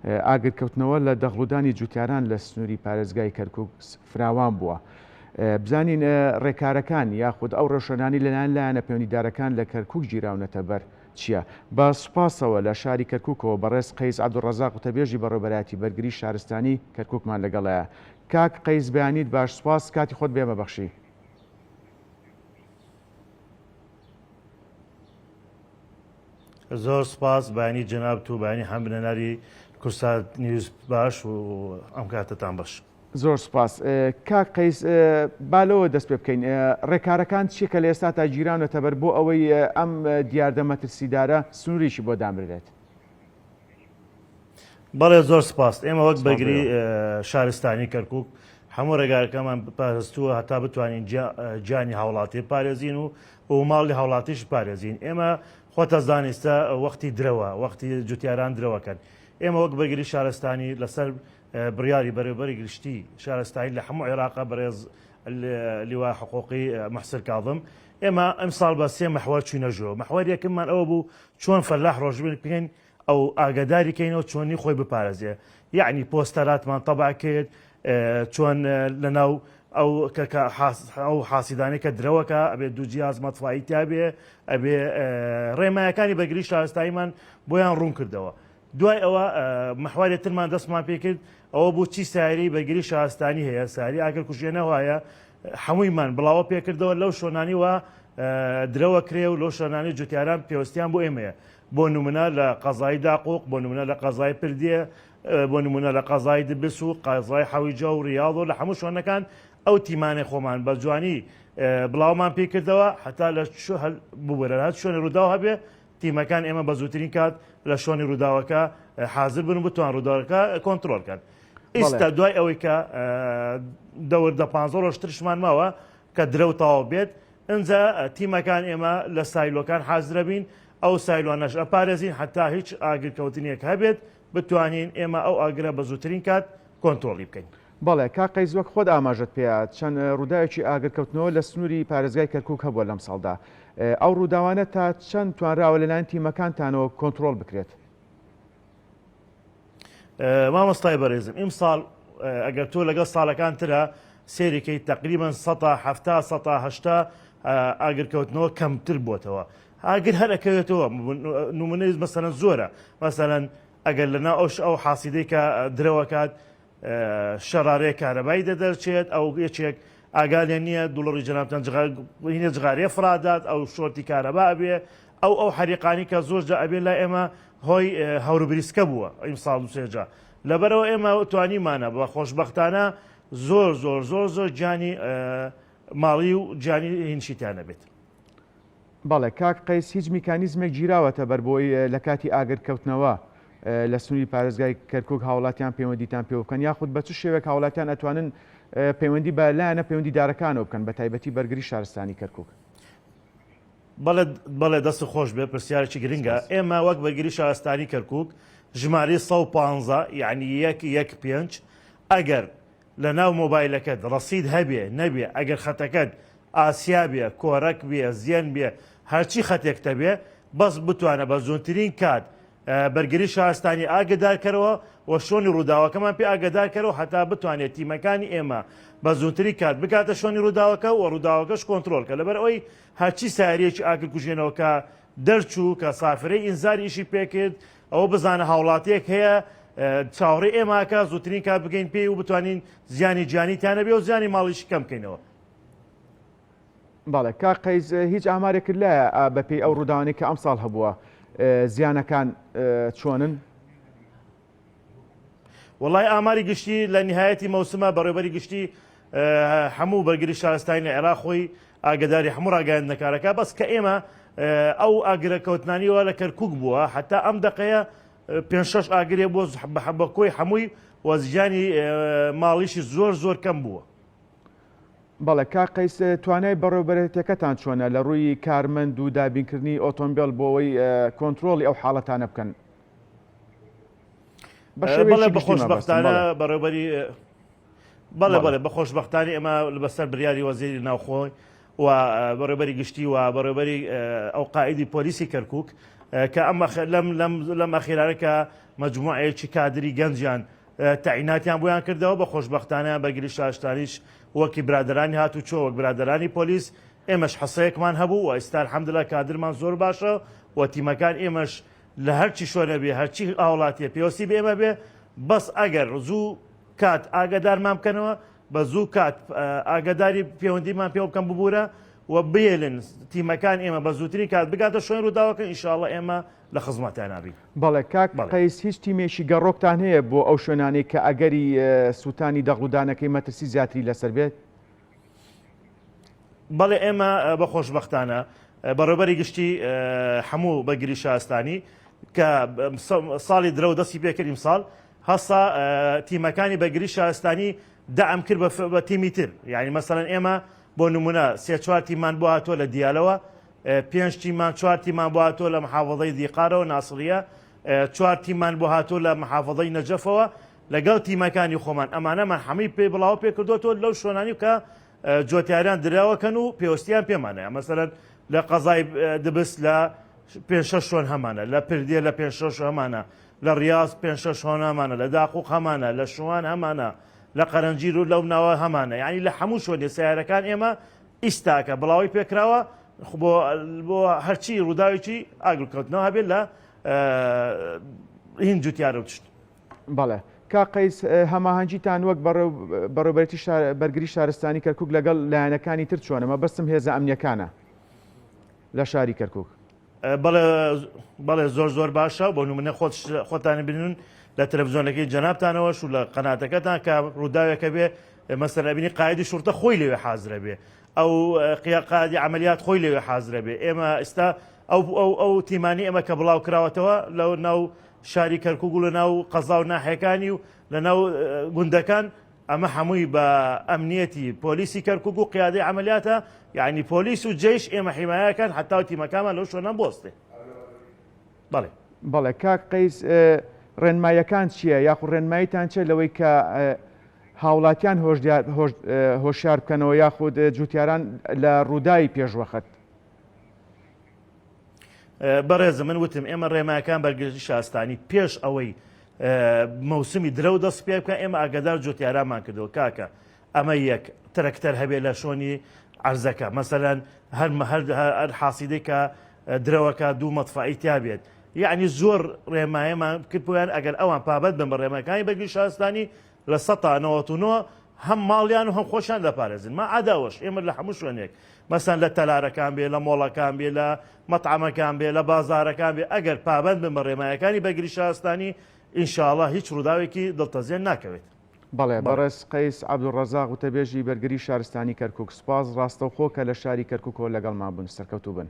ئاگرکەوتنەوە لە دەغڵودانی جوتیاران لە سنووری پارێزگای کەرکووک فراوان بووە. بزانین ڕێکارەکان یاخود ئەو ڕێشەنانی لەلایەن لایەنە پەیوەندیدارەکان لە کەرکووک گیراونەتە بەر چییە؟ با سوپاسەوە لە شاری کەرکووکەوە بەڕێز قەیس عەبدوڕەزاق وتەبێژی بەڕێوەبەرایەتی بەرگری شارستانی کەرکووکمان لەگەڵەیە. کاک قەیس بەیانیت باش، سوپاس، کاتی خۆت بێمە بەخشی. زۆر سپاس بەیانی جەناب و بەیانی هەم بنەناری کورسات نیوز باش و ئەم کاتتان باش. زۆر سپاس. کاک قەیس بالەوە دەست پێ بکەین، ڕێکارەکان چی کە لە ئێستا تا گیراونەتە بەر بۆ ئەوەی ئەم دیاردە مەترسیدارە سنووریشی بۆ دامرێت؟ بەڵێ زۆر سپاس. ئێمە وەک بەگری شارستانی کەرکووک هەموو ڕێگارەکەمان پارێزتووە هەتا بتوانین گیانی هاوڵاتی پارێزین و ماڵی هاوڵاتیش پارێزین. ئێمە خۆتە زانستە وەختی درەوە، وەختی جوتیاران درەوەکەن. ئێمە وەک بەگری شارستانی لەسەر بڕیاری بەڕێوەبەری گشتی شارستانی لە هەموو عێراقا بەڕێز لیوا حقوقی محسن کاظم ئێمە ئەم ساڵ بە سێ مەحوەر چوینە ژۆ. مەحوەر یەکەممان ئەوە بوو چۆن فەلاح ڕۆژبن بکەین ئەو ئاگاداری کەینەوە چۆنی خۆی بپارێزێ، یعنی پۆستەراتمان تەبع کرد، چۆن لەناو ئەو حاسیدانەی کە درەوەکە ئەبێ دوو جیاز مەتفاایی تابێ، ئەبێ ڕێمایەکانی بەگری شارستانیمان بۆیان ڕوون کردەوە. دوای ئەوە مەحوارێترمان دەستمان پێ کرد ئەوە بوو چی سایری بەگری شارستانی هەیە، ساری ئاگەر کوژێنەوەیە هەموویمان بڵاوە پێکردەوە لەو شۆنانی وە درەوە کرێ و لەو شۆنانی جوتیاران پێوەستیان بۆ ئێمەیە، بۆ نمونە لە قەزای داقوق، بۆ نمونە لە قەزای پردیە، بۆ نمونە لە قەزای دبس و قەزای حەویجە و ریاض و لە هەموو شوێنەکان ئەو تیمانەی خۆمان بە جوانی بڵاومان پێ کردەوە هەتا لە بوەرەات شوێنی ڕووداو هەبێ تیمەکان ئێمە بە زووترین کات لە شۆنی ڕووداوەکە حاضر بن و بتوان ڕووداوەکە کۆنتترۆلکەن. ئێستا دوای ئەوەی کە دەوردە 15 ڕۆژ ترشمان ماوە کە درە و تەواو بێت، ئەنجا تیمەکان ئێمە لە سایلۆکان حازرە بین، ئەو سایلوانەش ئەپارێزین هەتا هیچ ئاگرکەوتنیەک هەبێت بتوانین ئێمە ئەو ئاگرە بە زووترین کات کۆنتترۆلی بکەین. بەڵێ کاک قەیس وەک خۆت ئاماژەت پێە چەند ڕووداوێکی ئاگرکەوتنەوە لە سنووری پارێزگای کەرکووک هەبووە لەم ساڵدا. ئەو ڕووداوانە تا چەند توانراوە لەلایەن تیمەکانتانەوە کۆنتترۆل بکرێت؟ مامۆستای بەڕێزم ئیم ساڵ ئەگەر تۆ لەگەڵ ساڵەکان ترە سێریکەی تقریبان 1970 ئاگرکەوتنەوە کەمتر بووتەوە. ئاگر هەرەکەوێتەوە نمونەی مەسەرەن زۆرە، مەسەرەن ئەگەر لەنا ئەو حاسیدەی کە درەوەکات شەرارەیە کارەبایی دەدەرچێت، ئەو یەکێک ئاگالێن نییە دوڵڕی جەنابتان هینە جغارێ فرادات ئەو شۆرتی کارەبا ئەبێ ئەو حەریقانی کە زۆر جا ئەبێ لای ئێمە هۆی هەوروبریسکە بووە ئیم ساڵ و سێجا. لەبەرەوە ئێمە توانیمانە بە خۆشببختانە زۆر زۆر زۆر زۆر گیانی ماڵی و گیانی هینشیتیانە بێت. بەڵێ کاک قەیس هیچ میکانیزمێک گیراوەتە بەر بۆی لە کاتی ئاگرکەوتنەوە لە سنووری پارێزگای کەرکووک هاوڵاتیان پەیوەندیتان پێ بکەن، یاخود بە چ شێوەیەک هاوڵاتیان ئەتوانن پەیوەندی بە لایەنە پەیوەندیدارەکانەوە بکەن بە تایبەتی بەرگری شارستانی کەرکووک؟ بەڵێ دەست خۆش بێ پرسیارێکی گرنگە. ئێمە وەک بەرگری شارستانی کەرکووک ژمارە 115 یعنی 115 ئەگەر لە ناو مۆبایلەکەت ڕەسید هەبێ نەبێ، ئەگەر خەتەکەت ئاسیا بێ، کۆرەک بێ، زیێن بێ، هەرچی خەتێکتە بێ بەس بتوانە بە زۆنترین کات بەرگری شارستانی ئاگدارکەرەوە و شۆنی ڕووداوەکەمان پێ ئاگدارکەرەوە هەتا بتوانێت تیمەکانی ئێمە بە زووتری کات بکاتە شۆنی ڕووداوەکە و ڕووداوەکەش کۆنتترۆلکە. لەبەر ئەوەی هەرچی ساریەکی ئاگر کوژێنەوەکە دەرچوو کە سافرەی ئینزاری ئیشی پێکرد ئەوە بزانە هاوڵاتیەک هەیە چاوەڕێ ئێماکە زووترین کات بگەین پێی و بتوانین زیانی جیانیتیانە بێ و زیانی ماڵیشی کەم بکەینەوە. بەڵێ کاک قەیس هیچ ئامارێکرد لایە بەپێی ئەو ڕووداوانەی کە ئەم ساڵ هەبووە زیانەکان چۆنن؟ وڵای ئاماری گشتی لە نهایەتی مەوسمە بەڕێوەبەری گشتی هەموو بەرگری شارستانی لە عێراق خۆی ئاگداری هەموو ڕاگەیاندنەکارەکە، بەس کە ئێمە ئەو ئاگرەکەوتنانیەوە لە کەرکووک بووە هەتا ئەم دقەیە 5-6 ئاگرێ بۆ بەکۆی هەمووی وەزیانی ماڵیشی زۆر زۆر کەم بووە. بەڵێ کاک قەیس توانای بەڕێوەبەرێتەکەتان چۆنە لە ڕووی کارمەند و دابینکردنی ئۆتۆمبیل بۆەوەی کۆنتترۆلی ئەو حاڵەتانە بکەن؟ بەڵێ بەخۆشبەختانە بەڕێوەبەری بەڵێ بەخۆشبەختانی ئێمە بەسەر بریاری وەزیری ناوخۆی و بەڕێوەبەری گشتی و بەڕێوەبەری ئەو قائیدی پۆلیسی کەرکووک کە لەم ئەخیرانە کە مەجموعەیەکی کادری گەنجیان تەعیناتیان بۆیان کردەوە بە خۆشبەختانە بەگری شاشتانیش وەکی برادرانی هاتوچۆ وەک برادرانی پۆلیس ئێمەش حەسەیەکمان هەبوو و ئێستا الحەمدوللا کادرمان زۆر باشە و تیمەکان ئێمەش لە هەرچی شوێنە بێ هەرچی ئاوڵاتیە پێوەستی بە ئێمە بێ بەس ئەگەر زوو کات ئاگادارمان بکەنەوە بە زوو کات ئاگداری پەیوەندیمان پێ بکەم ببوورە و بێلن تیمەکان ئێمە بە زووترین کات بگاتە شوێن ڕووداوەکە ئینشاءڵڵا ئێمە لە خزمەتیان نابین. بەڵێ کاک قەیس هیچ تیمێکی گەڕۆکتان هەیە بۆ ئەو شوێنانەی کە ئەگەری سووتانی دەغڵودانەکەی مەترسی زیاتری لەسەر بێت؟ بەڵێ ئێمە بە خۆشبەختانە بەڕێوەبەری گشتی هەموو بەگری شارستانی کە ساڵی درە و دەستی پێکردیم ساڵ هەستا تیمەکانی بەگری شارستانی دەعم کرد بە تیمی تر، یعنی مەسەڵەن ئێمە بۆ نمونە 3-4 تیمان بۆ هاتۆ لە دیالەوە، 5 تیمان 4 تیمان بۆ هاتۆ لە محافەڵەی دیقارەوە ناسڵیە، 4 تیمان بۆ هاتۆ لە محافەڵەی نەجەفەوە لەگەڵ تیمەکانی خۆمان ئەمانەمان هەمووی پێ بڵاو پێ کردوەوە لەو شوێنانی کە جۆتیاریان دراوەکەن و پێوەستیان پێمانەیە. مەسەڵەن لە قەزای دبست لە 5-6 شوێن هەمانە، لە پردێ لە 5-6 هەمانە، لە ڕاست 5-6 هەمانە، لە داقوق هەمانە، لە شوان هەمانە، لە قەرەنجیر و لەو ناوە هەمانە، یعنی لە هەموو شوێنێ سیارەکان ئێمە ئیستاکە بڵاوی پێکراوە بۆ هەرچی ڕووداوێکی ئاگرکەوتنەوە هەبێت لە هین جوتیارە و تشت. بەڵێ کا قەیس هەماهەنگیتان وەک بەڕێوەبەرێتی بەرگری شارستانی کەرکووک لەگەڵ لایەنەکانی تر چۆنەمە بەستم هێزە ئەمنیەکانە لە شاری کەرکووک؟ بەڵێ زۆر باشە بۆ نمونە خۆتانی بنون لە تەلەڤیزۆنەکەی جەنابتانەوەش و لە قەناتەکەتان کە ڕووداوێکە بێ مەسەڵەن ئەبینی قایدی شورتە خۆی لەوێ حازرە بێ، ئەو قیادی عملیات خۆی لەوێ حازرە بێ. ئێمە ئێستا ئەو تیمانی ئێمە کە بڵاو کراوەتەوە لەو ناو شاری کەرکووک و لە ناو قەزا و ناحیەکانی و لە ناو گوندەکان ئەمە هەمووی بە ئەمنیەتی پۆلیسی کەرکووک و قیادی عملیاتە، یعنی پۆلیس و جێش ئێمە حیمایەکان حتا تیمەکانمان لەو شوێنە بۆستێ. بەڵێ کاک قەیس ڕێنماییەکان چییە یاخود ڕێنماییتان چێ لەوەی کە هاوڵاتیان هۆشیار بکەنەوە یاخود جوتیاران لە ڕووداوی پێشوەخت؟ بەڕێزە من وتم ئێمە ڕێمایەکان بەرگری شارستانی پێش ئەوەی مەوسمی درە و دەست پێ بکە ئێمە ئاگادار جوتیارانمان کردەوە کاکە ئەمە یەک ترەکتەر هەبێت لە شۆنی عەرزەکە، مەسەلەن هەر حاسیدەی کە درەوەکە دوو مەتفائی تیا بێت، یعنی زۆر ڕێمایەمان کرد بۆیان ئەگەر ئەوان پابەت بن بە ڕێمەکانی بەرگری شارستانی لە ١٩٩ هەم ماڵیان و هەم خۆشیان دەپارێزن. ما عاداوەش ئێمە لە هەموو شوێنێک مەسەن لە تەلارەکان بێ، لە مۆڵەکان بێ، لە مەطعەمەکان بێ، لە بازارەکان بێ، ئەگەر پابەت بن بە ڕێمایەکانی بەرگری شارستانی ئینشاءڵڵا هیچ ڕووداوێکی دڵتەزیێن ناکەوێت. بەڵێ بەڕێز قەیس عەبدوڕەزاق وتەبێژی بەرگری شارستانی کەرکووک، سوپاس ڕاستەوخۆ کە لە شاری کەرکووکەوە لەگەڵمان بوون. سەرکەوتوو بن.